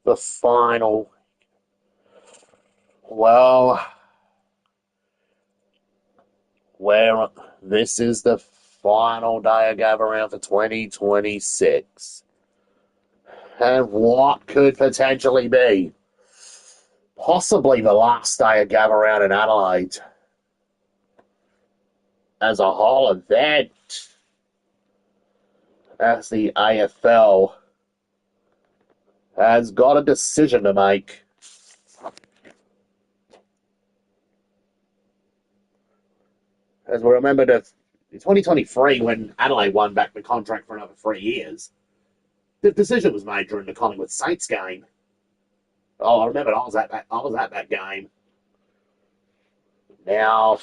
the final. Well, where this is the final day of Gab around for 2026. And what could potentially be possibly the last day of Gab around in Adelaide as a whole event, as the AFL has got a decision to make. As we remember, in 2023, when Adelaide won back the contract for another 3 years, the decision was made during the Collingwood Saints game. Oh, I remember I was at that game. Now,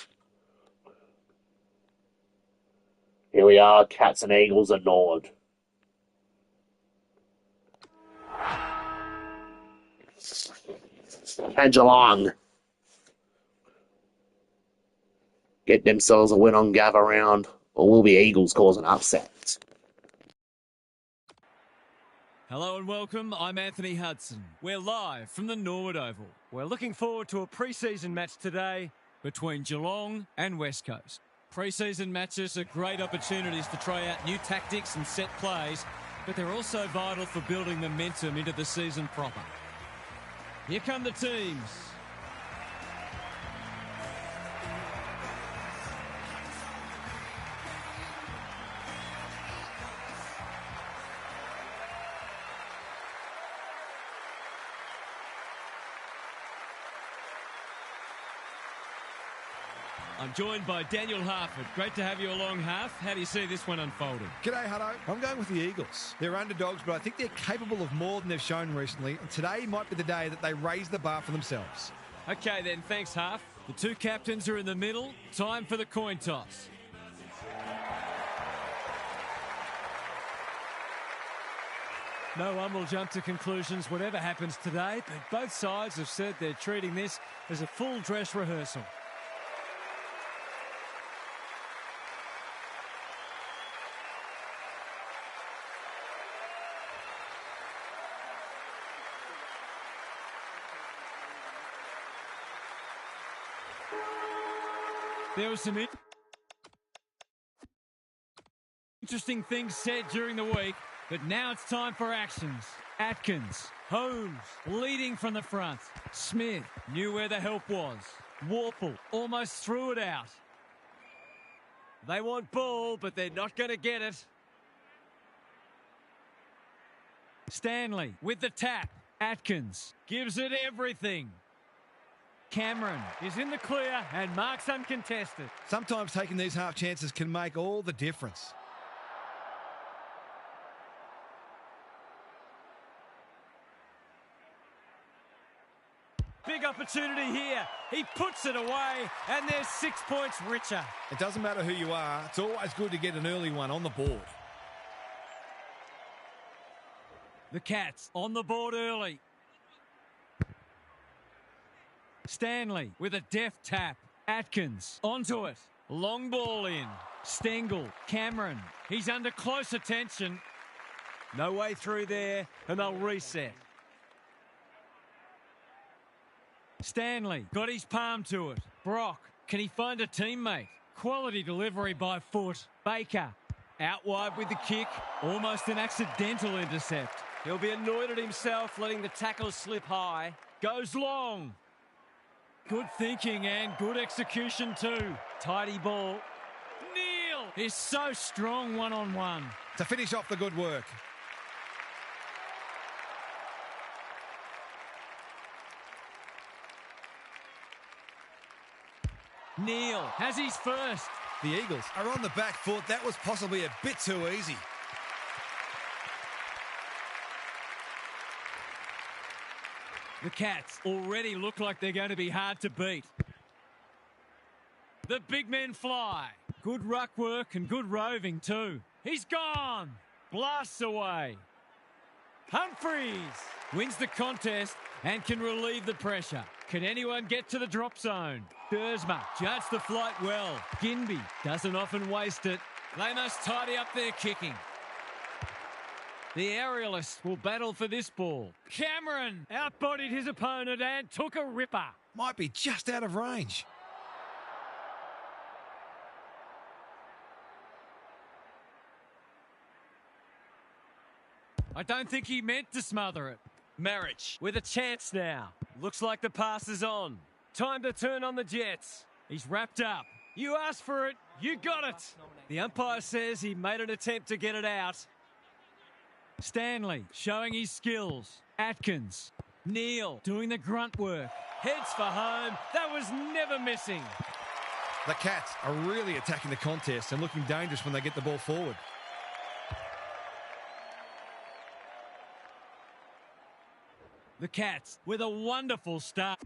here we are, Cats and Eagles and Nord. And Geelong get themselves a win on Gather Round, or will the Eagles cause an upset? Hello and welcome, I'm Anthony Hudson. We're live from the Norwood Oval. We're looking forward to a pre-season match today between Geelong and West Coast. Pre-season matches are great opportunities to try out new tactics and set plays, but they're also vital for building momentum into the season proper. Here come the teams. I'm joined by Daniel Harford. Great to have you along, Harf. How do you see this one unfolding? G'day, Hutto. I'm going with the Eagles. They're underdogs, but I think they're capable of more than they've shown recently, and today might be the day that they raise the bar for themselves. Okay then, thanks, Harf. The two captains are in the middle. Time for the coin toss. No one will jump to conclusions whatever happens today, but both sides have said they're treating this as a full dress rehearsal. There was some interesting things said during the week, but now it's time for actions. Atkins, Holmes, leading from the front. Smith knew where the help was. Warple almost threw it out. They want ball, but they're not going to get it. Stanley with the tap. Atkins gives it everything. Cameron is in the clear and marks uncontested. Sometimes taking these half chances can make all the difference. Big opportunity here. He puts it away and there's 6 points richer. It doesn't matter who you are. It's always good to get an early one on the board. The Cats on the board early. Stanley with a deft tap. Atkins onto it. Long ball in. Stengel. Cameron. He's under close attention. No way through there, and they'll reset. Stanley got his palm to it. Brock, can he find a teammate? Quality delivery by foot. Baker out wide with the kick. Almost an accidental intercept. He'll be annoyed at himself letting the tackle slip high. Goes long. Good thinking and good execution too. Tidy ball. Neil is so strong one-on-one. To finish off the good work. Neil has his first. The Eagles are on the back foot. That was possibly a bit too easy. The Cats already look like they're going to be hard to beat. The big men fly. Good ruck work and good roving too. He's gone. Blasts away. Humphreys wins the contest and can relieve the pressure. Can anyone get to the drop zone? Dersma judged the flight well. Ginby doesn't often waste it. They must tidy up their kicking. The aerialists will battle for this ball. Cameron outbodied his opponent and took a ripper. Might be just out of range. I don't think he meant to smother it. Marriage with a chance now. Looks like the pass is on. Time to turn on the Jets. He's wrapped up. You asked for it, you got it. The umpire says he made an attempt to get it out. Stanley showing his skills. Atkins. Neil doing the grunt work. Heads for home. That was never missing. The Cats are really attacking the contest and looking dangerous when they get the ball forward. The Cats with a wonderful start.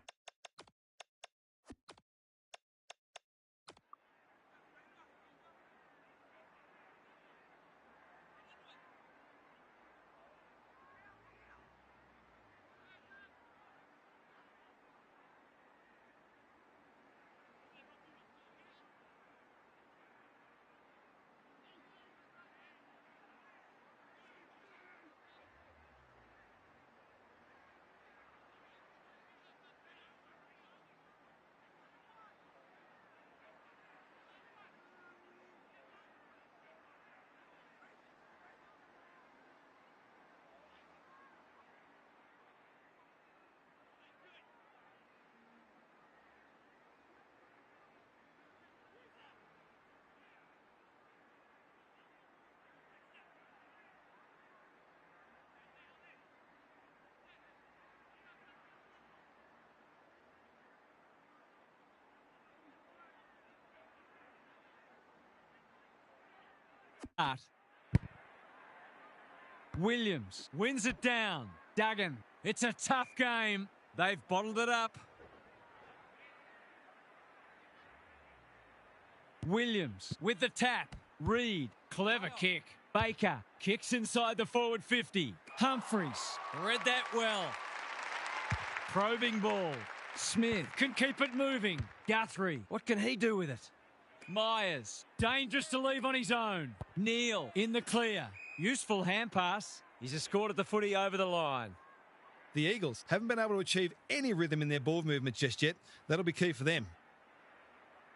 Williams wins it down. Duggan, it's a tough game. They've bottled it up. Williams with the tap. Reed, clever kick. Baker kicks inside the forward 50. Humphries read that well. Probing ball. Smith can keep it moving. Guthrie, what can he do with it? Myers, dangerous to leave on his own. Neil in the clear. Useful hand pass. He's escorted the footy over the line. The Eagles haven't been able to achieve any rhythm in their ball movement just yet. That'll be key for them.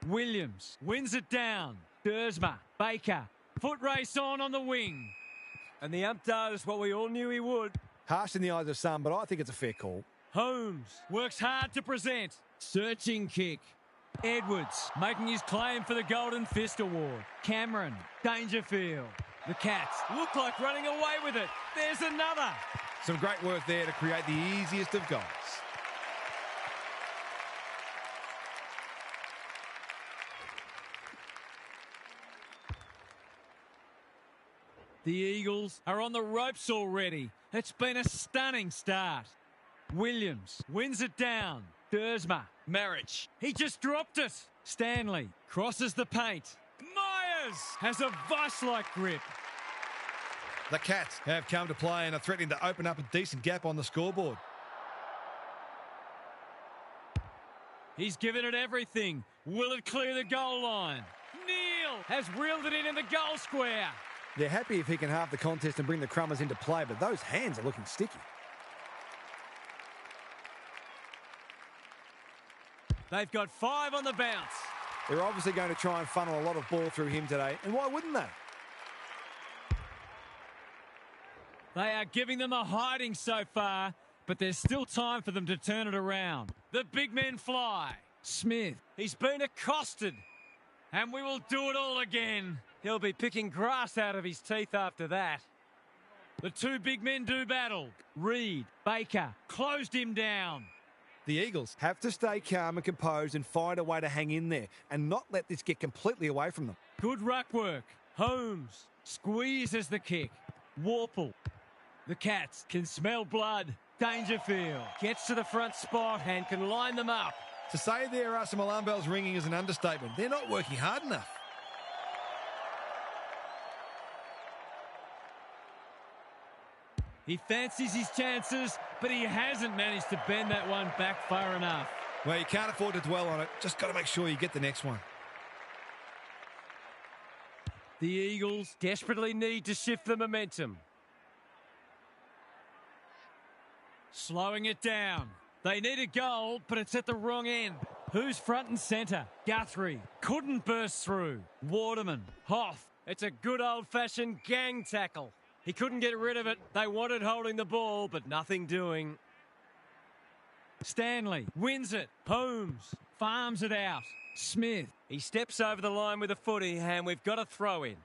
Williams wins it down. Dersma, Baker, foot race on the wing. And the ump does what we all knew he would. Harsh in the eyes of some, but I think it's a fair call. Holmes works hard to present. Searching kick. Edwards making his claim for the Golden Fist Award. Cameron, Dangerfield. The Cats look like running away with it. There's another. Some great work there to create the easiest of goals. The Eagles are on the ropes already. It's been a stunning start. Williams wins it down. Dersma, Marriage. He just dropped it. Stanley crosses the paint. Myers has a vice-like grip. The Cats have come to play and are threatening to open up a decent gap on the scoreboard. He's given it everything. Will it clear the goal line? Neil has reeled it in the goal square. They're happy if he can halve the contest and bring the Crummers into play, but those hands are looking sticky. They've got 5 on the bounce. They're obviously going to try and funnel a lot of ball through him today, and why wouldn't they? They are giving them a hiding so far, but there's still time for them to turn it around. The big men fly. Smith, he's been accosted. And we will do it all again. He'll be picking grass out of his teeth after that. The 2 big men do battle. Reed, Baker, closed him down. The Eagles have to stay calm and composed and find a way to hang in there and not let this get completely away from them. Good ruck work. Holmes squeezes the kick. Warple. The Cats can smell blood. Dangerfield gets to the front spot and can line them up. To say there are some alarm bells ringing is an understatement. They're not working hard enough. He fancies his chances, but he hasn't managed to bend that one back far enough. Well, you can't afford to dwell on it. Just got to make sure you get the next one. The Eagles desperately need to shift the momentum. Slowing it down. They need a goal, but it's at the wrong end. Who's front and centre? Guthrie. Couldn't burst through. Waterman. Hoff. It's a good old-fashioned gang tackle. He couldn't get rid of it. They wanted holding the ball, but nothing doing. Stanley wins it. Holmes farms it out. Smith. He steps over the line with a footy, and we've got a throw in.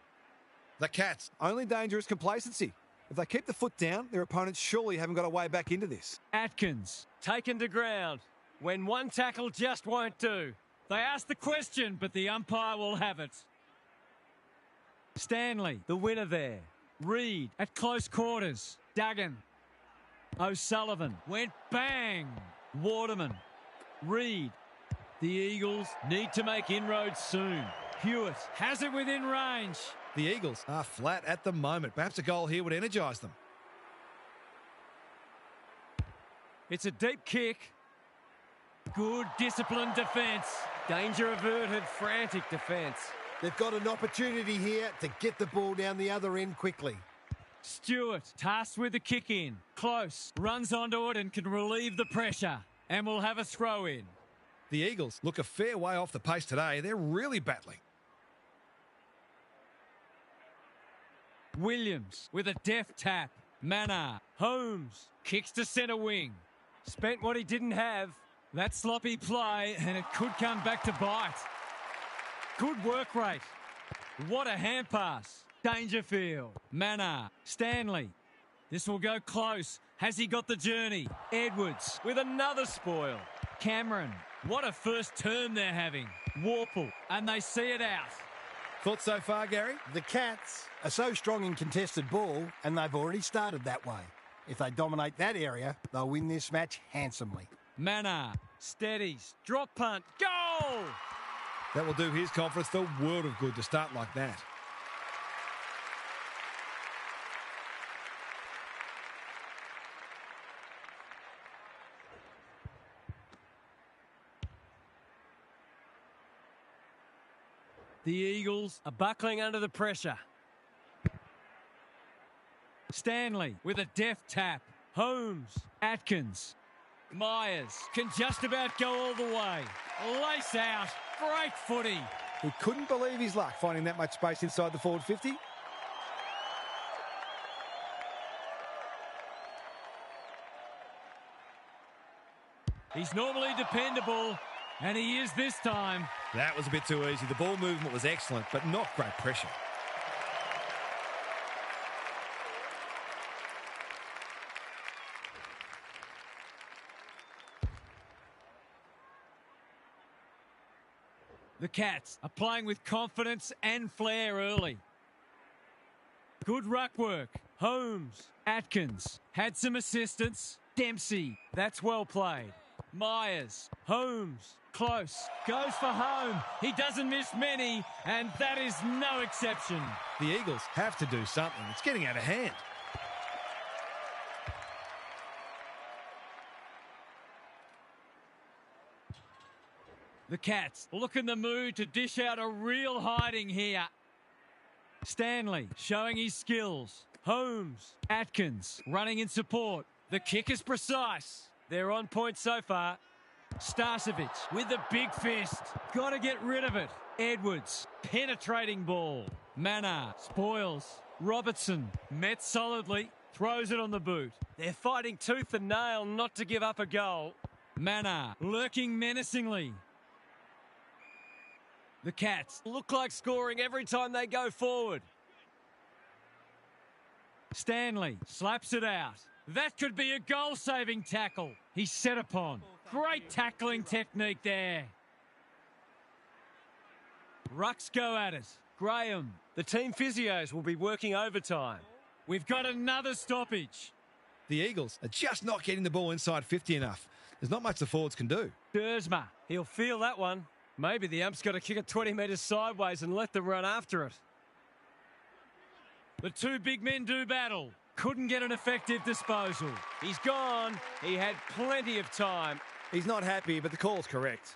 The Cats. Only danger is complacency. If they keep the foot down, their opponents surely haven't got a way back into this. Atkins. Taken to ground. When one tackle just won't do. They ask the question, but the umpire will have it. Stanley, the winner there. Reed at close quarters. Duggan. O'Sullivan went bang. Waterman. Reed. The Eagles need to make inroads soon. Hewitt has it within range. The Eagles are flat at the moment. Perhaps a goal here would energise them. It's a deep kick. Good disciplined defence. Danger averted, frantic defence. They've got an opportunity here to get the ball down the other end quickly. Stewart, tasked with the kick in. Close, runs onto it and can relieve the pressure. And we'll have a throw in. The Eagles look a fair way off the pace today. They're really battling. Williams with a deft tap. Mannar. Holmes kicks to centre wing. Spent what he didn't have. That sloppy play, and it could come back to bite. Good work rate. What a hand pass. Dangerfield. Mannar. Stanley. This will go close. Has he got the journey? Edwards with another spoil. Cameron. What a first term they're having. Warple. And they see it out. Thoughts so far, Gary? The Cats are so strong in contested ball, and they've already started that way. If they dominate that area, they'll win this match handsomely. Mannar. Steadies. Drop punt. Goal! That will do his confidence the world of good to start like that. The Eagles are buckling under the pressure. Stanley with a deft tap. Holmes. Atkins. Myers can just about go all the way. Lace out. Great footy. He couldn't believe his luck finding that much space inside the forward 50. He's normally dependable, and he is this time. That was a bit too easy. The ball movement was excellent, but not great pressure. The Cats are playing with confidence and flair early. Good ruck work. Holmes. Atkins. Had some assistance. Dempsey. That's well played. Myers. Holmes. Close. Goes for home. He doesn't miss many, and that is no exception. The Eagles have to do something. It's getting out of hand. The Cats look in the mood to dish out a real hiding here. Stanley showing his skills. Holmes. Atkins running in support. The kick is precise. They're on point so far. Starcevic with the big fist. Got to get rid of it. Edwards. Penetrating ball. Mannar spoils. Robertson met solidly. Throws it on the boot. They're fighting tooth and nail not to give up a goal. Mannar lurking menacingly. The Cats look like scoring every time they go forward. Stanley slaps it out. That could be a goal-saving tackle. He's set upon. Great tackling technique there. Rucks go at it. Graham. The team physios will be working overtime. We've got another stoppage. The Eagles are just not getting the ball inside 50 enough. There's not much the forwards can do. Dersma. He'll feel that one. Maybe the ump's got to kick it 20 metres sideways and let them run after it. The two big men do battle. Couldn't get an effective disposal. He's gone. He had plenty of time. He's not happy, but the call's correct.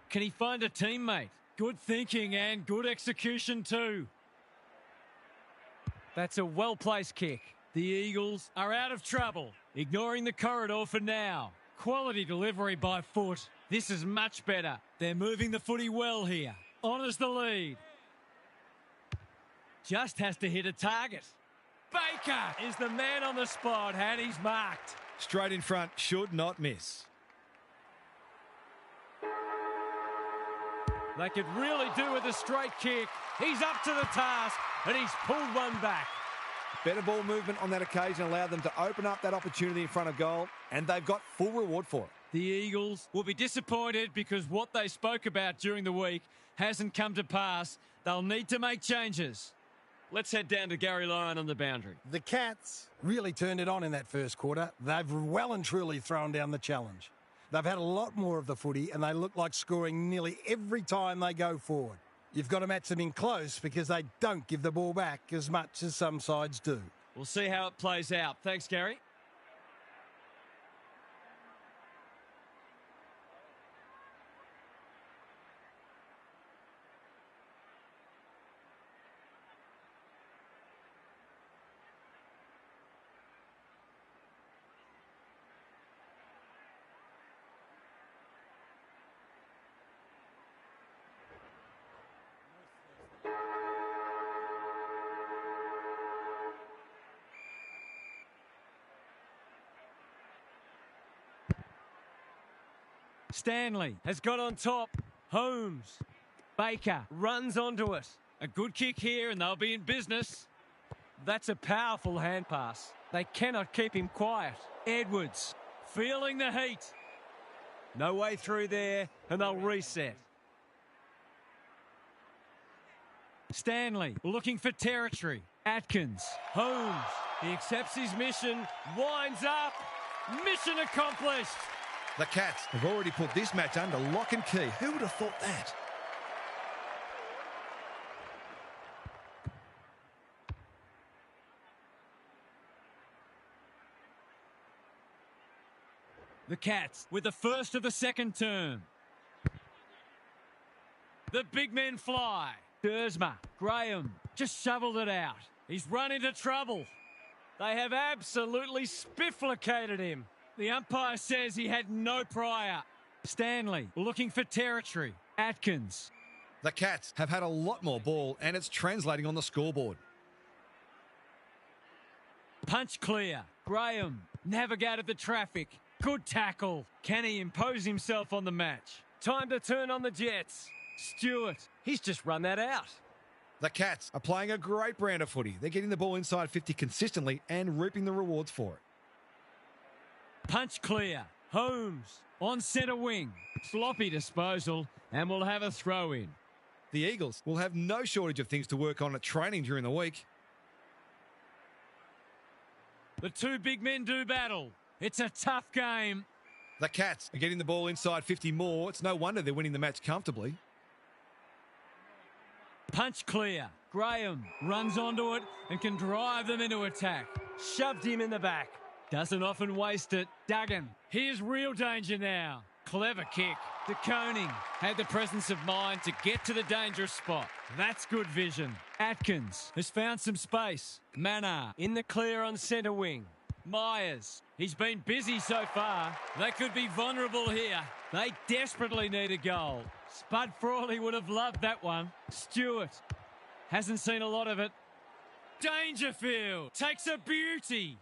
Can he find a teammate? Good thinking and good execution too. That's a well-placed kick. The Eagles are out of trouble, ignoring the corridor for now. Quality delivery by foot. This is much better. They're moving the footy well here. Honours the lead. Just has to hit a target. Baker is the man on the spot and he's marked. Straight in front, should not miss. They could really do with a straight kick. He's up to the task and he's pulled one back. Better ball movement on that occasion allowed them to open up that opportunity in front of goal, and they've got full reward for it. The Eagles will be disappointed because what they spoke about during the week hasn't come to pass. They'll need to make changes. Let's head down to Gary Lyon on the boundary. The Cats really turned it on in that first quarter. They've well and truly thrown down the challenge. They've had a lot more of the footy and they look like scoring nearly every time they go forward. You've got to match them in close because they don't give the ball back as much as some sides do. We'll see how it plays out. Thanks, Gary. Stanley has got on top. Holmes. Baker runs onto it. A good kick here and they'll be in business. That's a powerful hand pass. They cannot keep him quiet. Edwards feeling the heat. No way through there and they'll reset. Stanley looking for territory. Atkins. Holmes. He accepts his mission. Winds up. Mission accomplished. The Cats have already put this match under lock and key. Who would have thought that? The Cats with the first of the second term. The big men fly. Dersma, Graham, just shoveled it out. He's run into trouble. They have absolutely spifflicated him. The umpire says he had no prior. Stanley looking for territory. Atkins. The Cats have had a lot more ball and it's translating on the scoreboard. Punch clear. Graham navigated the traffic. Good tackle. Can he impose himself on the match? Time to turn on the Jets. Stewart, he's just run that out. The Cats are playing a great brand of footy. They're getting the ball inside 50 consistently and reaping the rewards for it. Punch clear. Holmes on centre wing. Sloppy disposal and we'll have a throw in. The Eagles will have no shortage of things to work on at training during the week. The two big men do battle. It's a tough game. The Cats are getting the ball inside 50 more. It's no wonder they're winning the match comfortably. Punch clear. Graham runs onto it and can drive them into attack. Shoved him in the back. Doesn't often waste it. Duggan. Here's real danger now. Clever kick. De Koning had the presence of mind to get to the dangerous spot. That's good vision. Atkins has found some space. Manar in the clear on centre wing. Myers. He's been busy so far. They could be vulnerable here. They desperately need a goal. Spud Frawley would have loved that one. Stewart hasn't seen a lot of it. Dangerfield takes a beauty.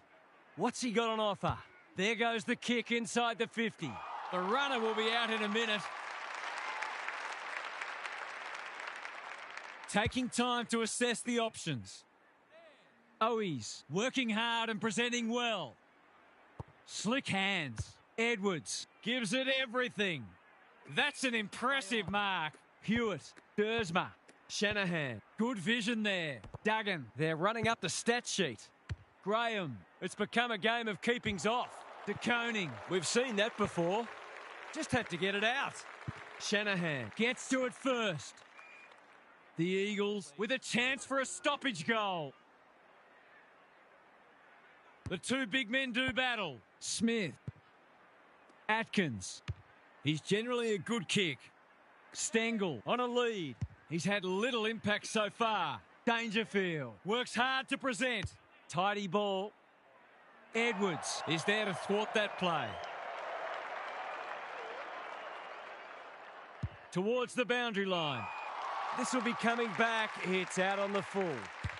What's he got on offer? There goes the kick inside the 50. The runner will be out in a minute. Taking time to assess the options. Owies working hard and presenting well. Slick hands. Edwards gives it everything. That's an impressive mark. Hewitt, Dersma, Shanahan. Good vision there. Duggan, they're running up the stat sheet. Graham, it's become a game of keepings off. De Koning, we've seen that before. Just had to get it out. Shanahan gets to it first. The Eagles with a chance for a stoppage goal. The two big men do battle. Smith. Atkins. He's generally a good kick. Stengel on a lead. He's had little impact so far. Dangerfield works hard to present. Tidy ball. Edwards is there to thwart that play. Towards the boundary line. This will be coming back. It's out on the full.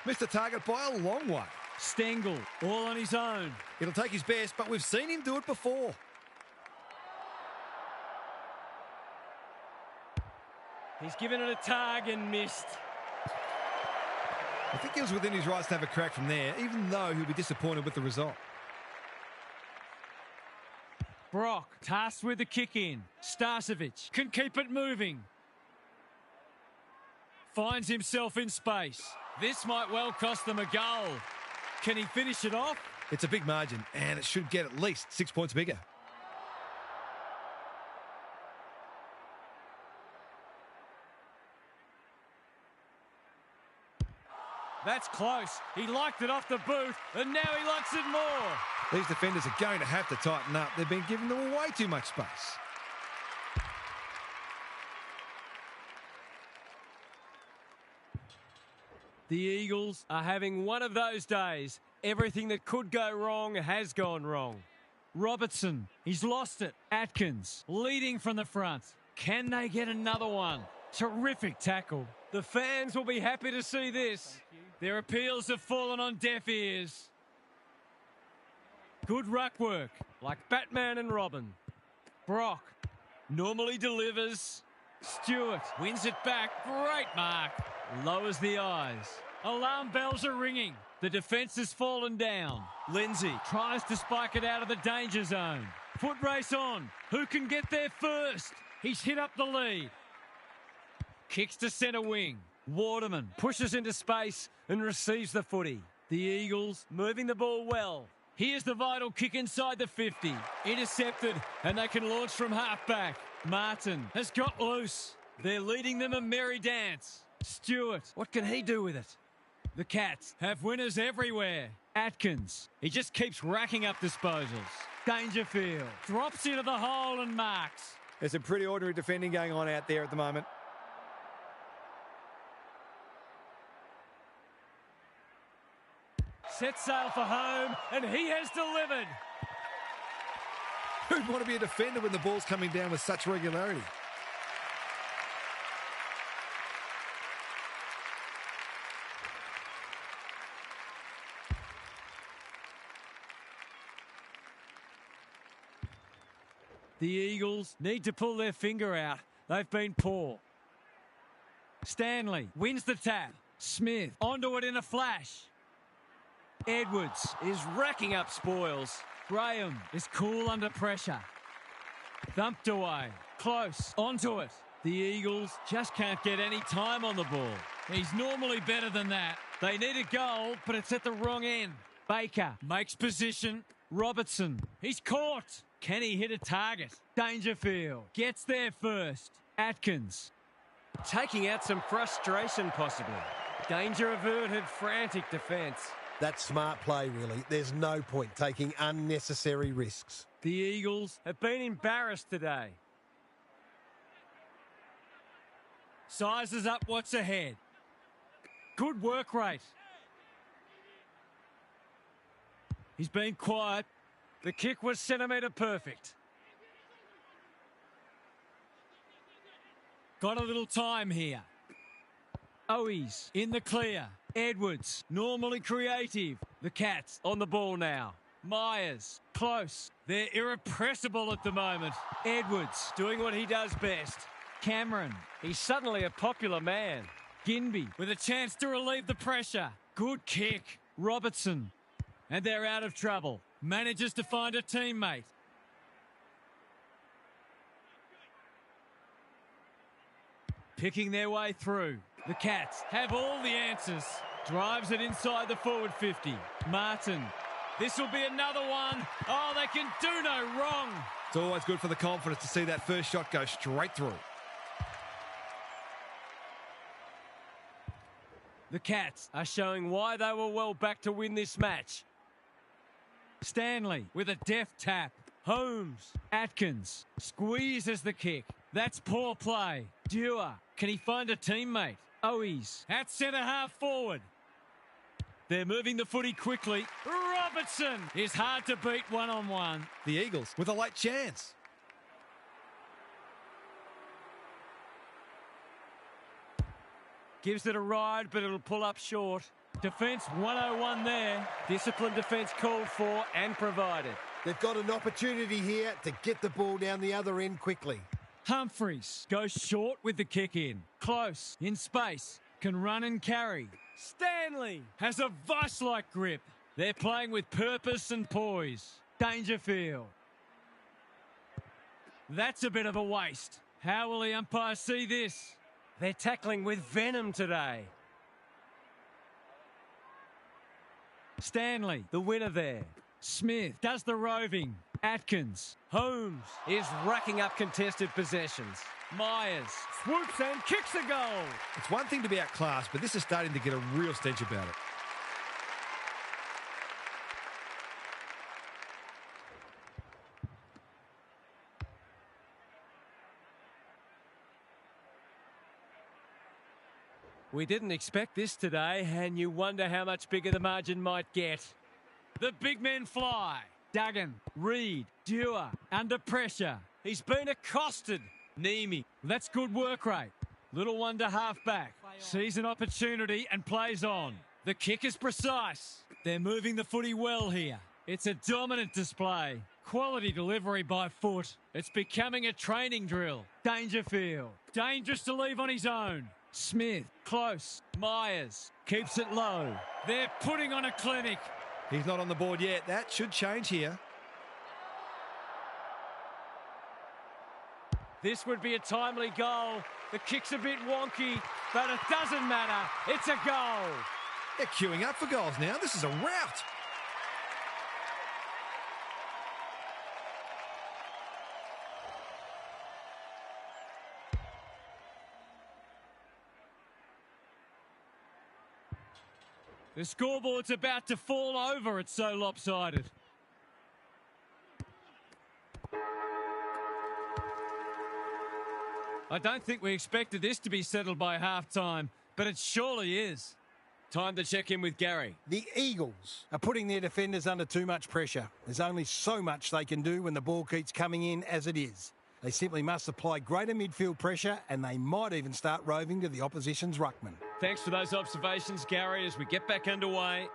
Missed the target by a long way. Stengel, all on his own. It'll take his best, but we've seen him do it before. He's given it a tug and missed. I think he was within his rights to have a crack from there, even though he'll be disappointed with the result. Brock, tasked with the kick in. Starcevic can keep it moving. Finds himself in space. This might well cost them a goal. Can he finish it off? It's a big margin, and it should get at least 6 points bigger. That's close. He liked it off the boot, and now he likes it more. These defenders are going to have to tighten up. They've been giving them way too much space. The Eagles are having one of those days. Everything that could go wrong has gone wrong. Robertson, he's lost it. Atkins, leading from the front. Can they get another one? Terrific tackle. The fans will be happy to see this. Their appeals have fallen on deaf ears. Good ruck work, like Batman and Robin. Brock normally delivers. Stewart wins it back. Great mark. Lowers the eyes. Alarm bells are ringing. The defence has fallen down. Lindsay tries to spike it out of the danger zone. Foot race on. Who can get there first? He's hit up the lead. Kicks to centre wing. Waterman pushes into space and receives the footy. The Eagles moving the ball well. Here's the vital kick inside the 50. Intercepted, and they can launch from half-back. Martin has got loose. They're leading them a merry dance. Stewart, what can he do with it? The Cats have winners everywhere. Atkins, he just keeps racking up disposals. Dangerfield drops into the hole and marks. There's some pretty ordinary defending going on out there at the moment. Set sail for home, and he has delivered. Who'd want to be a defender when the ball's coming down with such regularity? The Eagles need to pull their finger out. They've been poor. Stanley wins the tap. Smith onto it in a flash. Edwards is racking up spoils. Graham is cool under pressure. Thumped away. Close. Onto it. The Eagles just can't get any time on the ball. He's normally better than that. They need a goal, but it's at the wrong end. Baker makes position. Robertson. He's caught. Can he hit a target? Dangerfield gets there first. Atkins taking out some frustration possibly. Danger averted, frantic defence. That's smart play, really. There's no point taking unnecessary risks. The Eagles have been embarrassed today. Sizes up what's ahead. Good work rate. He's been quiet. The kick was centimetre perfect. Got a little time here. Owies in the clear. Edwards, normally creative. The Cats on the ball now. Myers, close. They're irrepressible at the moment. Edwards doing what he does best. Cameron, he's suddenly a popular man. Ginby with a chance to relieve the pressure. Good kick. Robertson. And they're out of trouble. Manages to find a teammate. Picking their way through. The Cats have all the answers. Drives it inside the forward 50. Martin. This will be another one. Oh, they can do no wrong. It's always good for the confidence to see that first shot go straight through. The Cats are showing why they were well back to win this match. Stanley with a deft tap. Holmes. Atkins squeezes the kick. That's poor play. Dewar. Can he find a teammate? Owies at centre half forward. They're moving the footy quickly. Robertson is hard to beat one-on-one. The Eagles with a late chance. Gives it a ride, but it'll pull up short. Defence 101 there. Disciplined defence called for and provided. They've got an opportunity here to get the ball down the other end quickly. Humphreys goes short with the kick in. Close, in space, can run and carry. Stanley has a vice-like grip. They're playing with purpose and poise. Dangerfield. That's a bit of a waste. How will the umpire see this? They're tackling with venom today. Stanley, the winner there. Smith does the roving. Atkins. Holmes is racking up contested possessions. Myers swoops and kicks a goal. It's one thing to be outclassed, but this is starting to get a real stench about it. We didn't expect this today, and you wonder how much bigger the margin might get. The big men fly. Duggan, Reed, Dewar, under pressure. He's been accosted. Neamy, that's good work rate. Little one to half-back. Sees an opportunity and plays on. The kick is precise. They're moving the footy well here. It's a dominant display. Quality delivery by foot. It's becoming a training drill. Dangerfield. Dangerous to leave on his own. Smith, close. Myers keeps it low. They're putting on a clinic. He's not on the board yet. That should change here. This would be a timely goal. The kick's a bit wonky, but it doesn't matter. It's a goal. They're queuing up for goals now. This is a rout. The scoreboard's about to fall over. It's so lopsided. I don't think we expected this to be settled by half-time, but it surely is. Time to check in with Gary. The Eagles are putting their defenders under too much pressure. There's only so much they can do when the ball keeps coming in as it is. They simply must apply greater midfield pressure, and they might even start roving to the opposition's ruckman. Thanks for those observations, Gary, as we get back underway.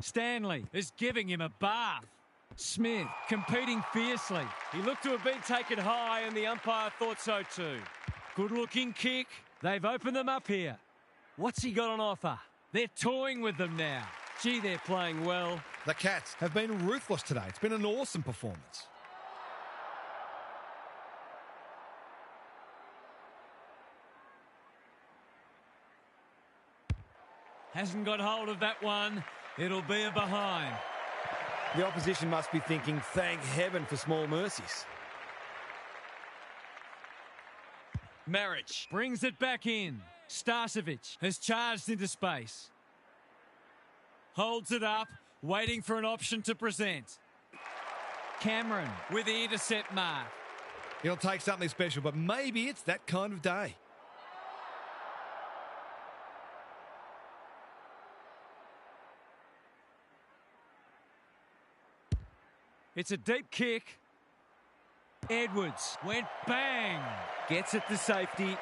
Stanley is giving him a bath. Smith competing fiercely. He looked to have been taken high and the umpire thought so too. Good looking kick. They've opened them up here. What's he got on offer? They're toying with them now. Gee, they're playing well. The Cats have been ruthless today. It's been an awesome performance. Hasn't got hold of that one. It'll be a behind. The opposition must be thinking, thank heaven for small mercies. Marich brings it back in. Starcevic has charged into space. Holds it up, waiting for an option to present. Cameron with the intercept mark. It'll take something special, but maybe it's that kind of day. It's a deep kick. Edwards went bang. Gets it to safety.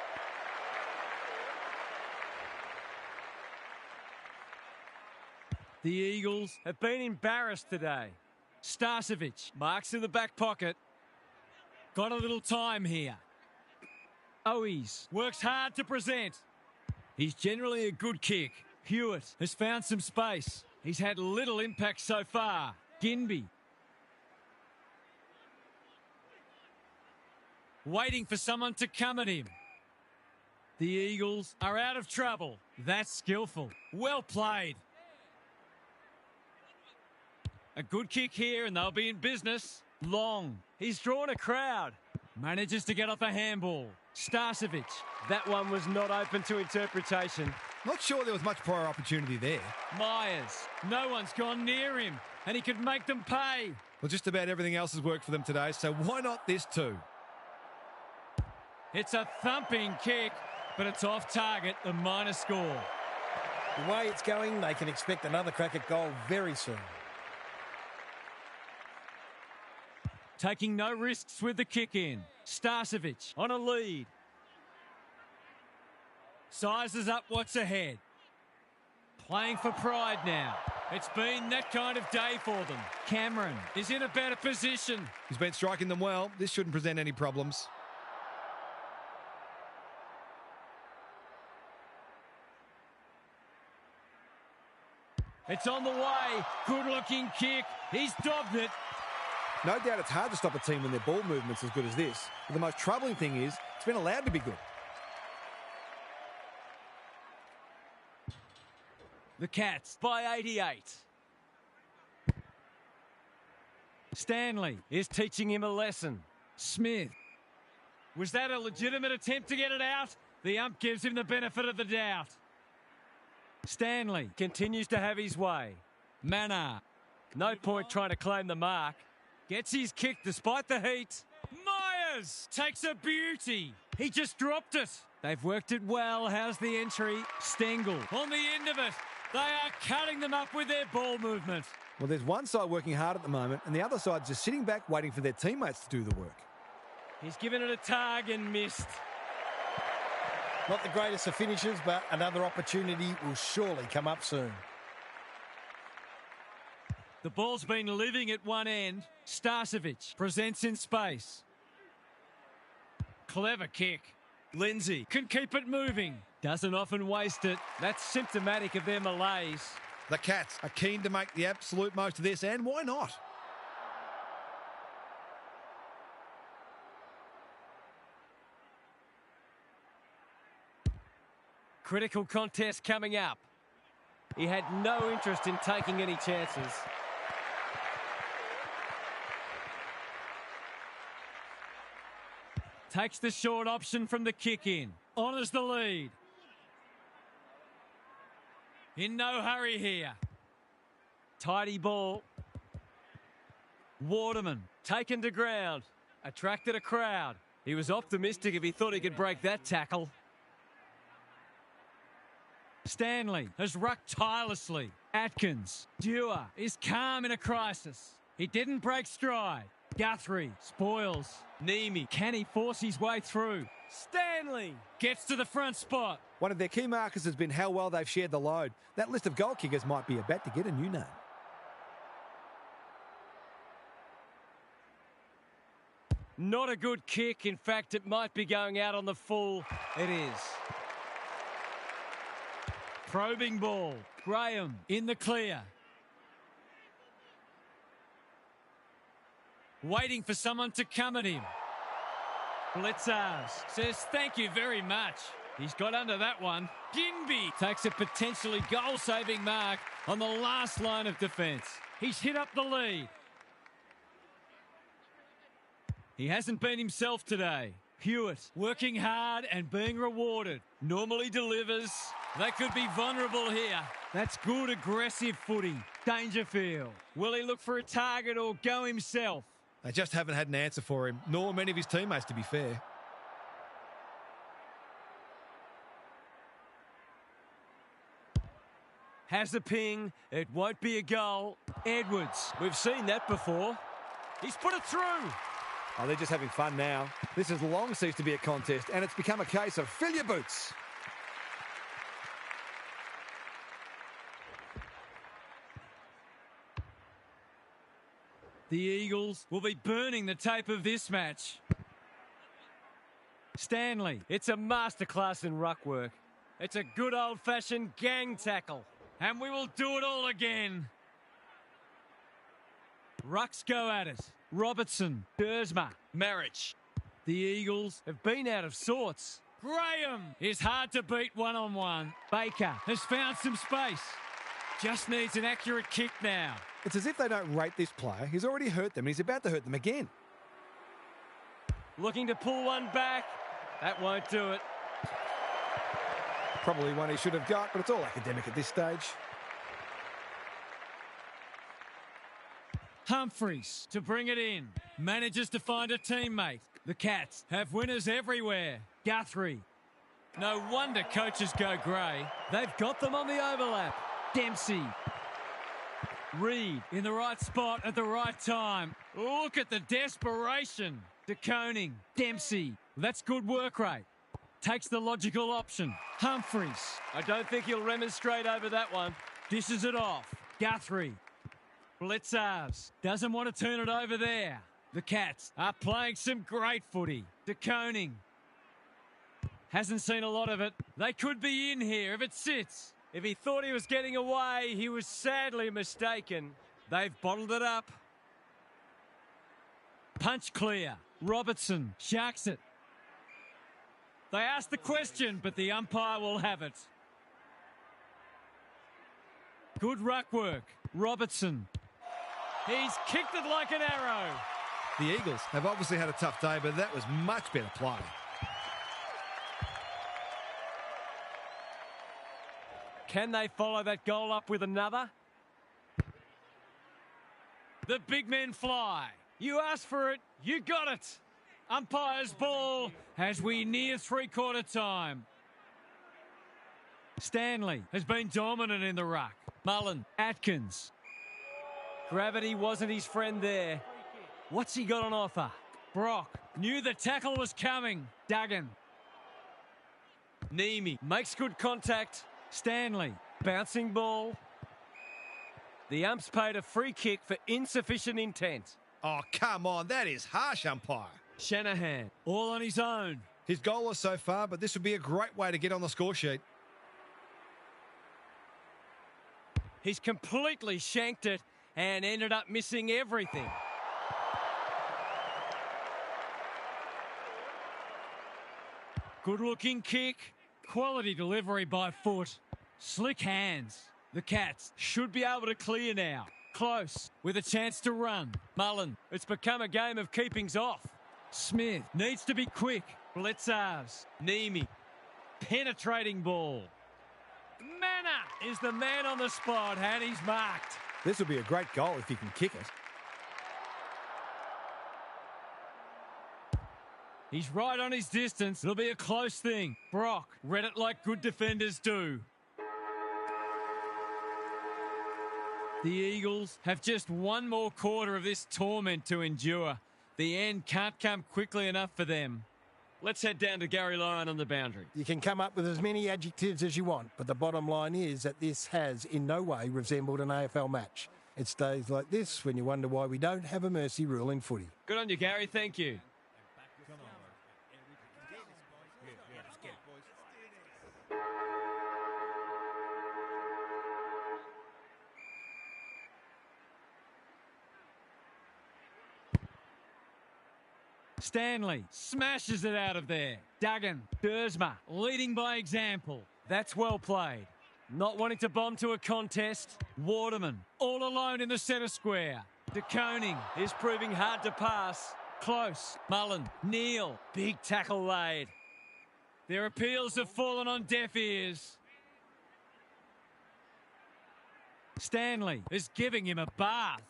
The Eagles have been embarrassed today. Starcevic marks in the back pocket. Got a little time here. Owies works hard to present. He's generally a good kick. Hewitt has found some space. He's had little impact so far. Ginby. Waiting for someone to come at him. The Eagles are out of trouble. That's skillful. Well played. A good kick here and they'll be in business. Long. He's drawn a crowd. Manages to get off a handball. Starcevic. That one was not open to interpretation. Not sure there was much prior opportunity there. Myers. No one's gone near him and he could make them pay. Well, just about everything else has worked for them today, so why not this too? It's a thumping kick, but it's off target, the minor score. The way it's going, they can expect another crack at goal very soon. Taking no risks with the kick in. Starcevic on a lead. Sizes up what's ahead. Playing for pride now. It's been that kind of day for them. Cameron is in a better position. He's been striking them well. This shouldn't present any problems. It's on the way. Good-looking kick. He's dobbed it. No doubt it's hard to stop a team when their ball movement's as good as this. But the most troubling thing is it's been allowed to be good. The Cats by 88. Stanley is teaching him a lesson. Smith. Was that a legitimate attempt to get it out? The ump gives him the benefit of the doubt. Stanley continues to have his way. Mannar. No point trying to claim the mark. Gets his kick despite the heat. Myers takes a beauty. He just dropped it. They've worked it well. How's the entry? Stengel on the end of it. They are cutting them up with their ball movement. Well, there's one side working hard at the moment, and the other side just sitting back waiting for their teammates to do the work. He's given it a tug and missed. Not the greatest of finishes, but another opportunity will surely come up soon. The ball's been living at one end. Starcevic presents in space. Clever kick. Lindsay can keep it moving. Doesn't often waste it. That's symptomatic of their malaise. The Cats are keen to make the absolute most of this, and why not? Critical contest coming up. He had no interest in taking any chances. Takes the short option from the kick in. Honours the lead. In no hurry here. Tidy ball. Waterman taken to ground. Attracted a crowd. He was optimistic if he thought he could break that tackle. Stanley has rucked tirelessly. Atkins. Dewar is calm in a crisis. He didn't break stride. Guthrie spoils. Neame, can he force his way through? Stanley gets to the front spot. One of their key markers has been how well they've shared the load. That list of goal kickers might be about to get a new name. Not a good kick. In fact, it might be going out on the full. It is. Probing ball. Graham in the clear. Waiting for someone to come at him. Blitzars says thank you very much. He's got under that one. Ginby takes a potentially goal-saving mark on the last line of defence. He's hit up the lead. He hasn't been himself today. Hewitt working hard and being rewarded. Normally delivers. They could be vulnerable here. That's good aggressive footy. Dangerfield. Will he look for a target or go himself? They just haven't had an answer for him, nor many of his teammates, to be fair. Has a ping. It won't be a goal. Edwards. We've seen that before. He's put it through. Oh, they're just having fun now. This has long ceased to be a contest, and it's become a case of fill your boots. The Eagles will be burning the tape of this match. Stanley, it's a masterclass in ruck work. It's a good old-fashioned gang tackle. And we will do it all again. Rucks go at it. Robertson, Dersma, Marich. The Eagles have been out of sorts. Graham is hard to beat one-on-one. Baker has found some space. Just needs an accurate kick now. It's as if they don't rate this player. He's already hurt them and he's about to hurt them again. Looking to pull one back. That won't do it. Probably one he should have got, but it's all academic at this stage. Humphreys to bring it in. Manages to find a teammate. The Cats have winners everywhere. Guthrie. No wonder coaches go grey. They've got them on the overlap. Dempsey. Reed in the right spot at the right time. Look at the desperation. De Koning. Dempsey. That's good work rate. Takes the logical option. Humphreys. I don't think he'll remonstrate over that one. Dishes it off. Guthrie. Blitzars. Doesn't want to turn it over there. The Cats are playing some great footy. De Koning. Hasn't seen a lot of it. They could be in here if it sits. If he thought he was getting away, he was sadly mistaken. They've bottled it up. Punch clear. Robertson sharks it. They asked the question, but the umpire will have it. Good ruck work. Robertson. He's kicked it like an arrow. The Eagles have obviously had a tough day, but that was much better play. Can they follow that goal up with another? The big men fly. You asked for it, you got it. Umpire's ball as we near three-quarter time. Stanley has been dominant in the ruck. Mullen, Atkins. Gravity wasn't his friend there. What's he got on offer? Brock knew the tackle was coming. Duggan. Neamy makes good contact. Stanley. Bouncing ball. The umps paid a free kick for insufficient intent. Oh, come on. That is harsh, umpire. Shanahan. All on his own. He's goalless so far, but this would be a great way to get on the score sheet. He's completely shanked it and ended up missing everything. Good-looking kick. Quality delivery by foot. Slick hands. The Cats should be able to clear now. Close, with a chance to run. Mullen. It's become a game of keepings off. Smith needs to be quick. Blitzars. Neamy. Penetrating ball. Manna is the man on the spot, and he's marked. This would be a great goal if he can kick it. He's right on his distance. It'll be a close thing. Brock read it like good defenders do. The Eagles have just one more quarter of this torment to endure. The end can't come quickly enough for them. Let's head down to Gary Lyon on the boundary. You can come up with as many adjectives as you want, but the bottom line is that this has in no way resembled an AFL match. It's days like this when you wonder why we don't have a mercy rule in footy. Good on you, Gary. Thank you. Stanley smashes it out of there. Duggan, Dersma leading by example. That's well played. Not wanting to bomb to a contest. Waterman all alone in the centre square. De Koning is proving hard to pass. Close. Mullen, Neal, big tackle laid. Their appeals have fallen on deaf ears. Stanley is giving him a bath.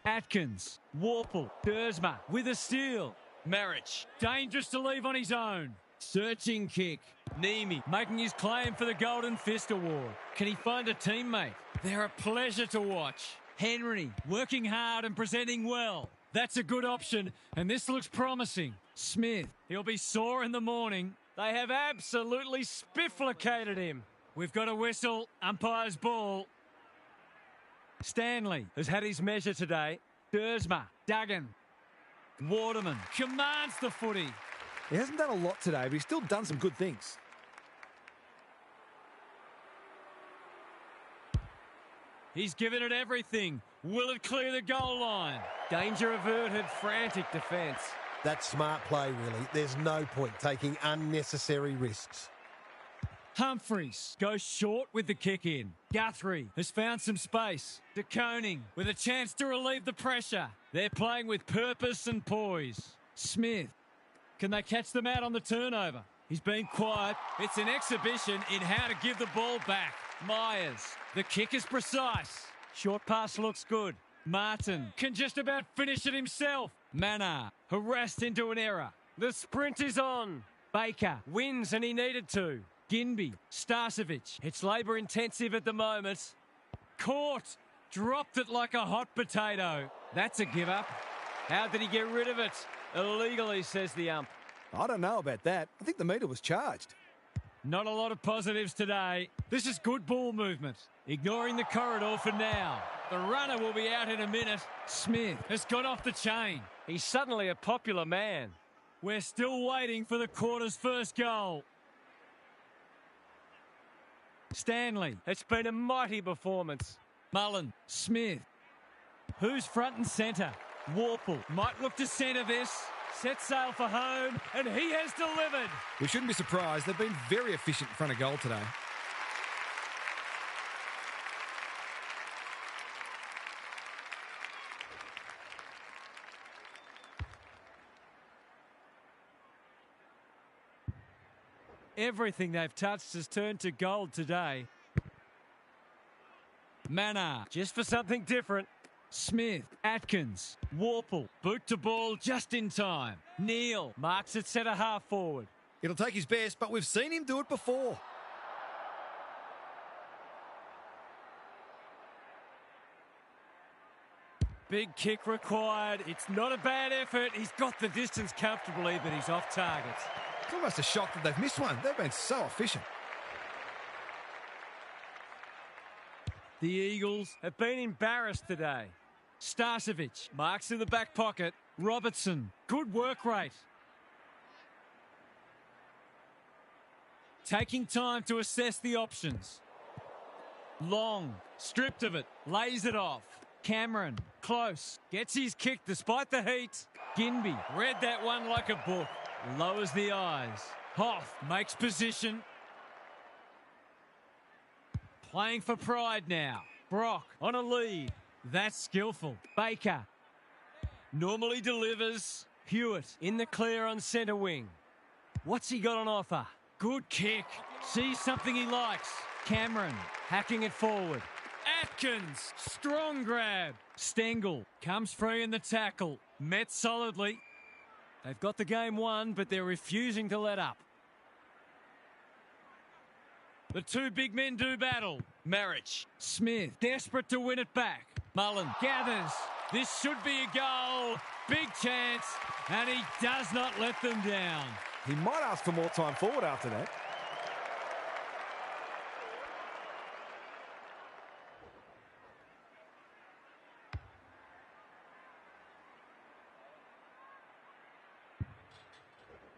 Atkins, Warple, Dersma with a steal. Marich, dangerous to leave on his own. Searching kick. Neamy making his claim for the Golden Fist Award. Can he find a teammate? They're a pleasure to watch. Henry working hard and presenting well. That's a good option, and this looks promising. Smith, he'll be sore in the morning. They have absolutely spifflicated him. We've got a whistle. Umpire's ball. Stanley has had his measure today. Dersma, Duggan. Waterman commands the footy. He hasn't done a lot today, but he's still done some good things. He's given it everything. Will it clear the goal line? Danger averted, frantic defence. That's smart play, really. There's no point taking unnecessary risks. Humphreys goes short with the kick in. Guthrie has found some space. De Koning with a chance to relieve the pressure. They're playing with purpose and poise. Smith, can they catch them out on the turnover? He's been quiet. It's an exhibition in how to give the ball back. Myers, the kick is precise. Short pass looks good. Martin can just about finish it himself. Manna harassed into an error. The sprint is on. Baker wins and he needed to. Ginby, Starcevic. It's labour intensive at the moment. Caught. Dropped it like a hot potato. That's a give up. How did he get rid of it? Illegally, says the ump. I don't know about that. I think the meter was charged. Not a lot of positives today. This is good ball movement. Ignoring the corridor for now. The runner will be out in a minute. Smith has got off the chain. He's suddenly a popular man. We're still waiting for the quarter's first goal. Stanley. It's been a mighty performance. Mullen. Smith. Who's front and centre? Warple might look to centre this. Set sail for home, and he has delivered. We shouldn't be surprised. They've been very efficient in front of goal today. Everything they've touched has turned to gold today. Mannar. Just for something different. Smith, Atkins, Warple, boot to ball just in time. Neal marks it centre half forward. It'll take his best, but we've seen him do it before. Big kick required. It's not a bad effort. He's got the distance comfortably, but he's off target. It's almost a shock that they've missed one. They've been so efficient. The Eagles Have been embarrassed today. Starcevic marks in the back pocket. Robertson, good work rate. Taking time to assess the options. Long, stripped of it, lays it off. Cameron, close, gets his kick despite the heat. Ginby, read that one like a book, lowers the eyes. Hoff makes position. Playing for pride now. Brock on a lead. That's skillful. Baker normally delivers. Hewitt in the clear on centre wing. What's he got on offer? Good kick. Sees something he likes. Cameron hacking it forward. Atkins, strong grab. Stengel comes free in the tackle. Met solidly. They've got the game won, but they're refusing to let up. The two big men do battle. Marriage. Smith, desperate to win it back. Mullen gathers. This should be a goal. Big chance. And he does not let them down. He might ask for more time forward after that.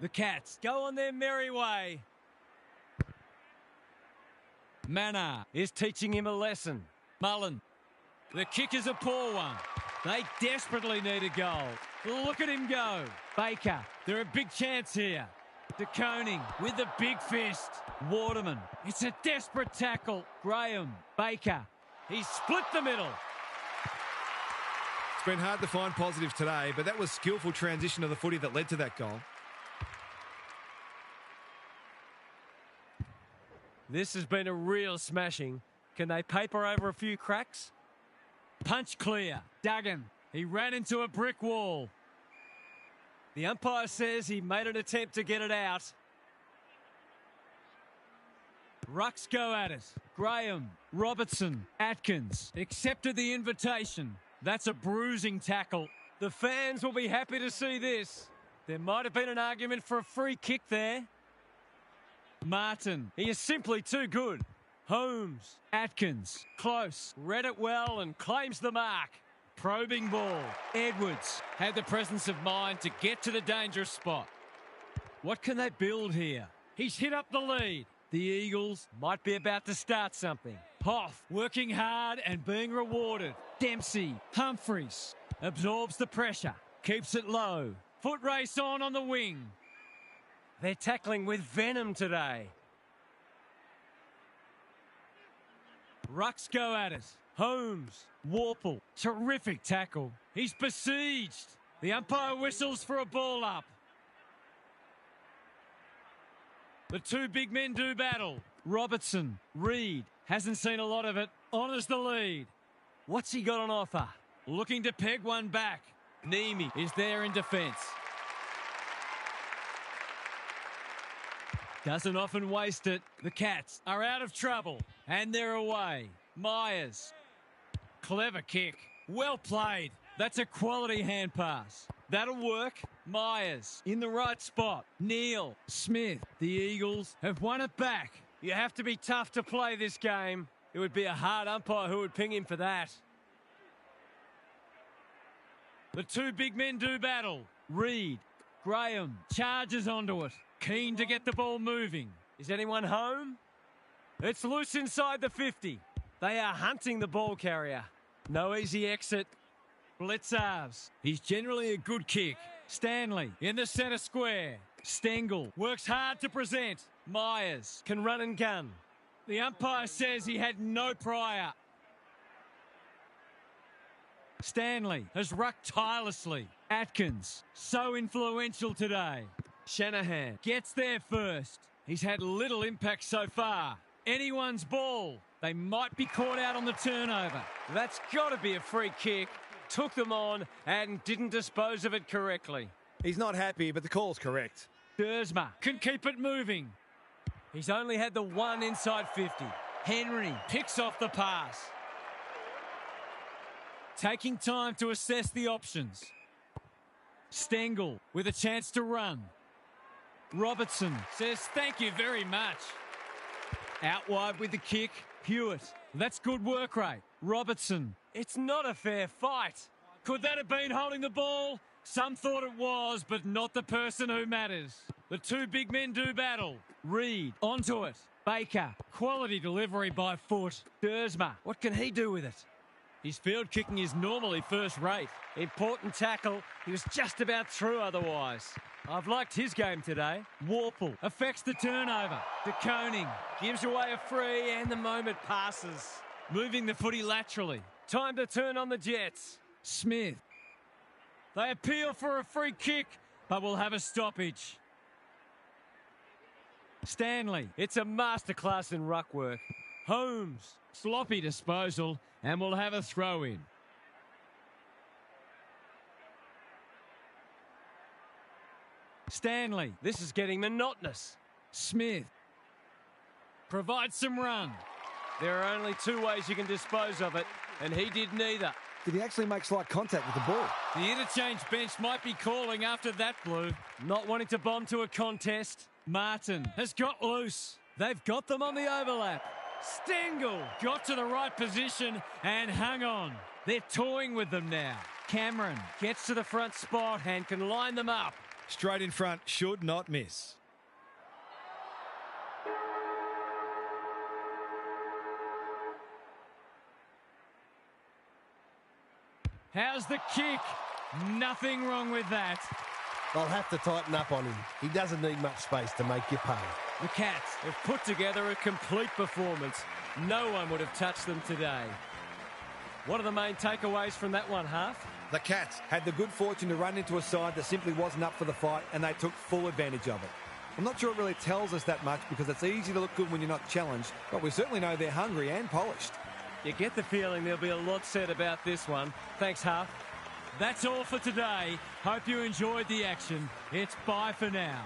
The Cats go on their merry way. Mannar is teaching him a lesson. Mullen. The kick is a poor one. They desperately need a goal. Look at him go. Baker. They're a big chance here. De Koning with the big fist. Waterman. It's a desperate tackle. Graham. Baker. He split the middle. It's been hard to find positives today, but that was skillful transition of the footy that led to that goal. This has been a real smashing. Can they paper over a few cracks? Punch clear. Duggan. He ran into a brick wall. The umpire says he made an attempt to get it out. Rucks go at it. Graham. Robertson. Atkins. Accepted the invitation. That's a bruising tackle. The fans will be happy to see this. There might have been an argument for a free kick there. Martin. He is simply too good. Holmes. Atkins. Close. Read it well and claims the mark. Probing ball. Edwards had the presence of mind to get to the dangerous spot. What can they build here? He's hit up the lead. The Eagles Might be about to start something. Hoff working hard and being rewarded. Dempsey. Humphreys absorbs the pressure. Keeps it low. Foot race on the wing. They're tackling with venom today. Rucks go at it. Holmes. Warple. Terrific tackle. He's besieged. The umpire whistles for a ball up. The two big men do battle. Robertson. Reed. Hasn't seen a lot of it. Honours the lead. What's he got on offer? Looking to peg one back. Neame is there in defence. Doesn't often waste it. The Cats are out of trouble and they're away. Myers. Clever kick. Well played. That's a quality hand pass. That'll work. Myers in the right spot. Neal. Smith. The Eagles have won it back. You have to be tough to play this game. It would be a hard umpire who would ping him for that. The two big men do battle. Reed. Graham charges onto it. Keen to get the ball moving. Is anyone home? It's loose inside the 50. They are hunting the ball carrier. No easy exit. Blitzarves. He's generally a good kick. Stanley in the centre square. Stengel works hard to present. Myers can run and gun. The umpire says he had no prior. Stanley has rucked tirelessly. Atkins, so influential today. Shanahan gets there first. He's had little impact so far. Anyone's ball. They might be caught out on the turnover. That's got to be a free kick. Took them on and didn't dispose of it correctly. He's not happy, but the call's correct. Dersma can keep it moving. He's only had the one inside 50. Henry picks off the pass. Taking time to assess the options. Stengel with a chance to run. Robertson says thank you very much. Out wide with the kick. Hewitt. That's good work rate. Robertson. It's not a fair fight. Could that have been holding the ball? Some thought it was, but not the person who matters. The two big men do battle. Reed onto it. Baker. Quality delivery by foot. Dersma. What can he do with it? His field kicking is normally first rate. Important tackle. He was just about through otherwise. I've liked his game today. Warple affects the turnover. De Koning gives away a free and the moment passes. Moving the footy laterally. Time to turn on the Jets. Smith. They appeal for a free kick, but will have a stoppage. Stanley. It's a masterclass in ruck work. Holmes. Sloppy disposal and will have a throw in. Stanley. This is getting monotonous. Smith. Provides some run. There are only two ways you can dispose of it, and he did neither. Did he actually make slight contact with the ball? The interchange bench might be calling after that, Blue. Not wanting to bomb to a contest. Martin has got loose. They've got them on the overlap. Stengel got to the right position and hung on. They're toying with them now. Cameron gets to the front spot and can line them up. Straight in front, should not miss. How's the kick? Nothing wrong with that. They'll have to tighten up on him. He doesn't need much space to make you pay. The Cats have put together a complete performance. No one would have touched them today. What are the main takeaways from that one, Half? The Cats had the good fortune to run into a side that simply wasn't up for the fight, and they took full advantage of it. I'm not sure it really tells us that much because it's easy to look good when you're not challenged, but we certainly know they're hungry and polished. You get the feeling there'll be a lot said about this one. Thanks, Huff. That's all for today. Hope you enjoyed the action. It's bye for now.